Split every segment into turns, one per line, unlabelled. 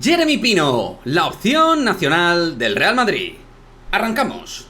Jeremy Pino, la opción nacional del Real Madrid. Arrancamos.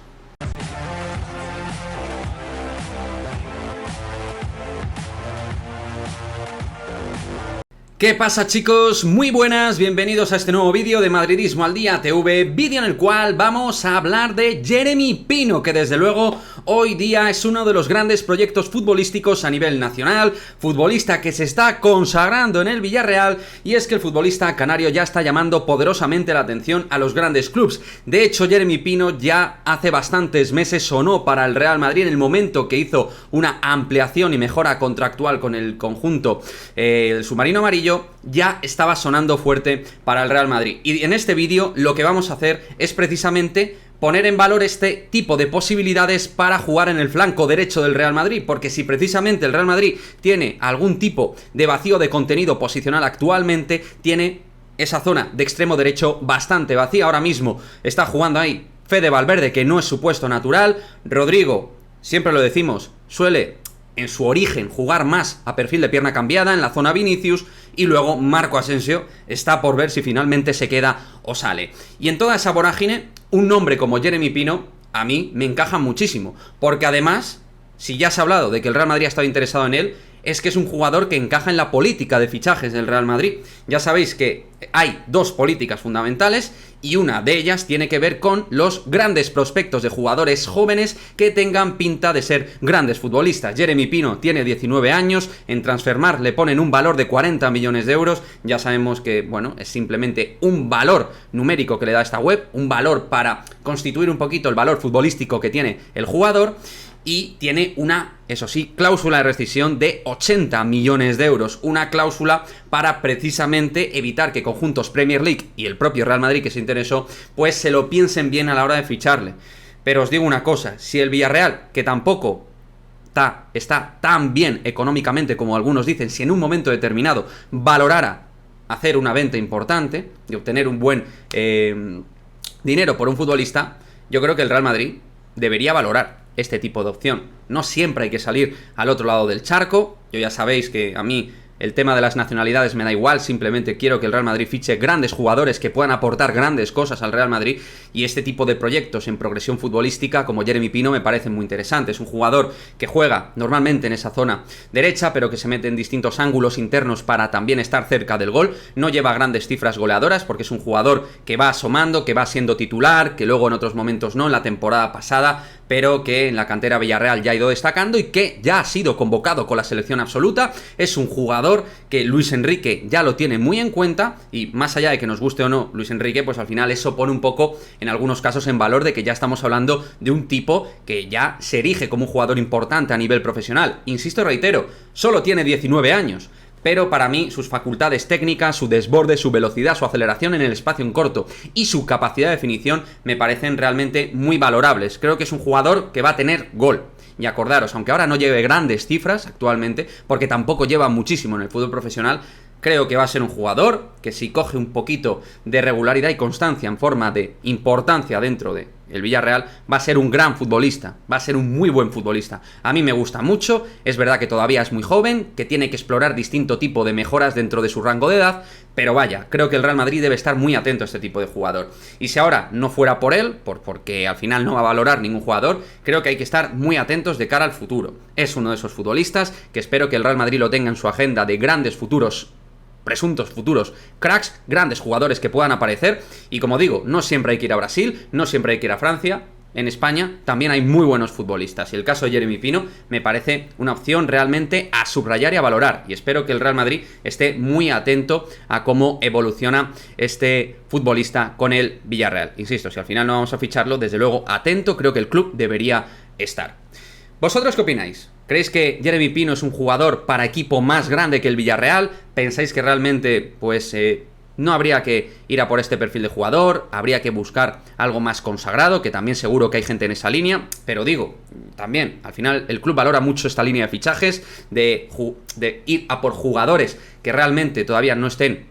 ¿Qué pasa, chicos? Muy buenas, bienvenidos a este nuevo vídeo de Madridismo al Día TV, vídeo en el cual vamos a hablar de Jeremy Pino, que desde luego hoy día es uno de los grandes proyectos futbolísticos a nivel nacional, futbolista que se está consagrando en el Villarreal, y es que el futbolista canario ya está llamando poderosamente la atención a los grandes clubes. De hecho, Jeremy Pino ya hace bastantes meses sonó para el Real Madrid en el momento que hizo una ampliación y mejora contractual con el conjunto el submarino amarillo. Ya estaba sonando fuerte para el Real Madrid. Y en este vídeo lo que vamos a hacer es precisamente poner en valor este tipo de posibilidades para jugar en el flanco derecho del Real Madrid, porque si precisamente el Real Madrid tiene algún tipo de vacío de contenido posicional actualmente, tiene esa zona de extremo derecho bastante vacía. Ahora mismo está jugando ahí Fede Valverde, que no es su puesto natural. Rodrigo, siempre lo decimos, suele en su origen jugar más a perfil de pierna cambiada en la zona Vinicius, y luego Marco Asensio está por ver si finalmente se queda o sale. Y en toda esa vorágine, un nombre como Jeremy Pino a mí me encaja muchísimo, porque además, si ya se ha hablado de que el Real Madrid ha estado interesado en él, es que es un jugador que encaja en la política de fichajes del Real Madrid. Ya sabéis que hay dos políticas fundamentales y una de ellas tiene que ver con los grandes prospectos de jugadores jóvenes que tengan pinta de ser grandes futbolistas. Jeremy Pino tiene 19 años, en Transfermarkt le ponen un valor de 40 millones de euros. Ya sabemos que, bueno, es simplemente un valor numérico que le da esta web, un valor para constituir un poquito el valor futbolístico que tiene el jugador. Y tiene una, eso sí, cláusula de rescisión de 80 millones de euros. Una cláusula para precisamente evitar que conjuntos Premier League y el propio Real Madrid, que se interesó, pues se lo piensen bien a la hora de ficharle. Pero os digo una cosa, si el Villarreal, que tampoco está tan bien económicamente como algunos dicen, si en un momento determinado valorara hacer una venta importante y obtener un buen dinero por un futbolista, yo creo que el Real Madrid debería valorar este tipo de opción. No siempre hay que salir al otro lado del charco. Yo ya sabéis que a mí el tema de las nacionalidades me da igual, simplemente quiero que el Real Madrid fiche grandes jugadores que puedan aportar grandes cosas al Real Madrid, y este tipo de proyectos en progresión futbolística como Jeremy Pino me parecen muy interesantes. Un jugador que juega normalmente en esa zona derecha, pero que se mete en distintos ángulos internos para también estar cerca del gol. No lleva grandes cifras goleadoras porque es un jugador que va asomando, que va siendo titular, que luego en otros momentos no, en la temporada pasada, pero que en la cantera Villarreal ya ha ido destacando y que ya ha sido convocado con la selección absoluta. Es un jugador que Luis Enrique ya lo tiene muy en cuenta, y más allá de que nos guste o no Luis Enrique, pues al final eso pone un poco, en algunos casos, en valor de que ya estamos hablando de un tipo que ya se erige como un jugador importante a nivel profesional. Insisto y reitero, solo tiene 19 años. Pero para mí sus facultades técnicas, su desborde, su velocidad, su aceleración en el espacio en corto y su capacidad de definición me parecen realmente muy valorables. Creo que es un jugador que va a tener gol. Y acordaros, aunque ahora no lleve grandes cifras actualmente, porque tampoco lleva muchísimo en el fútbol profesional, creo que va a ser un jugador que, si coge un poquito de regularidad y constancia en forma de importancia dentro de el Villarreal, va a ser un gran futbolista, va a ser un muy buen futbolista. A mí me gusta mucho, es verdad que todavía es muy joven, que tiene que explorar distinto tipo de mejoras dentro de su rango de edad, pero vaya, creo que el Real Madrid debe estar muy atento a este tipo de jugador. Y si ahora no fuera por él, porque al final no va a valorar ningún jugador, creo que hay que estar muy atentos de cara al futuro. Es uno de esos futbolistas que espero que el Real Madrid lo tenga en su agenda de grandes futuros, presuntos futuros cracks, grandes jugadores que puedan aparecer. Y como digo, no siempre hay que ir a Brasil, no siempre hay que ir a Francia. En España también hay muy buenos futbolistas, y el caso de Jeremy Pino me parece una opción realmente a subrayar y a valorar, y espero que el Real Madrid esté muy atento a cómo evoluciona este futbolista con el Villarreal. Insisto, si al final no vamos a ficharlo, desde luego atento, creo que el club debería estar. ¿Vosotros qué opináis? ¿Creéis que Jeremy Pino es un jugador para equipo más grande que el Villarreal? ¿Pensáis que realmente, pues, no habría que ir a por este perfil de jugador? ¿Habría que buscar algo más consagrado? Que también seguro que hay gente en esa línea. Pero digo, también, al final el club valora mucho esta línea de fichajes, de ir a por jugadores que realmente todavía no estén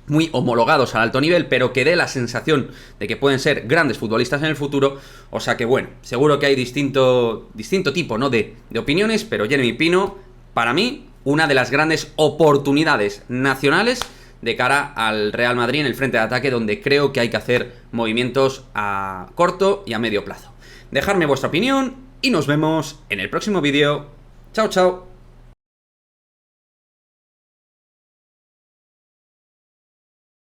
muy homologados al alto nivel, pero que dé la sensación de que pueden ser grandes futbolistas en el futuro. O sea que bueno, seguro que hay distinto tipo, ¿no?, de opiniones, pero Jeremy Pino, para mí, una de las grandes oportunidades nacionales de cara al Real Madrid en el frente de ataque, donde creo que hay que hacer movimientos a corto y a medio plazo. Dejadme vuestra opinión y nos vemos en el próximo vídeo. Chao, chao.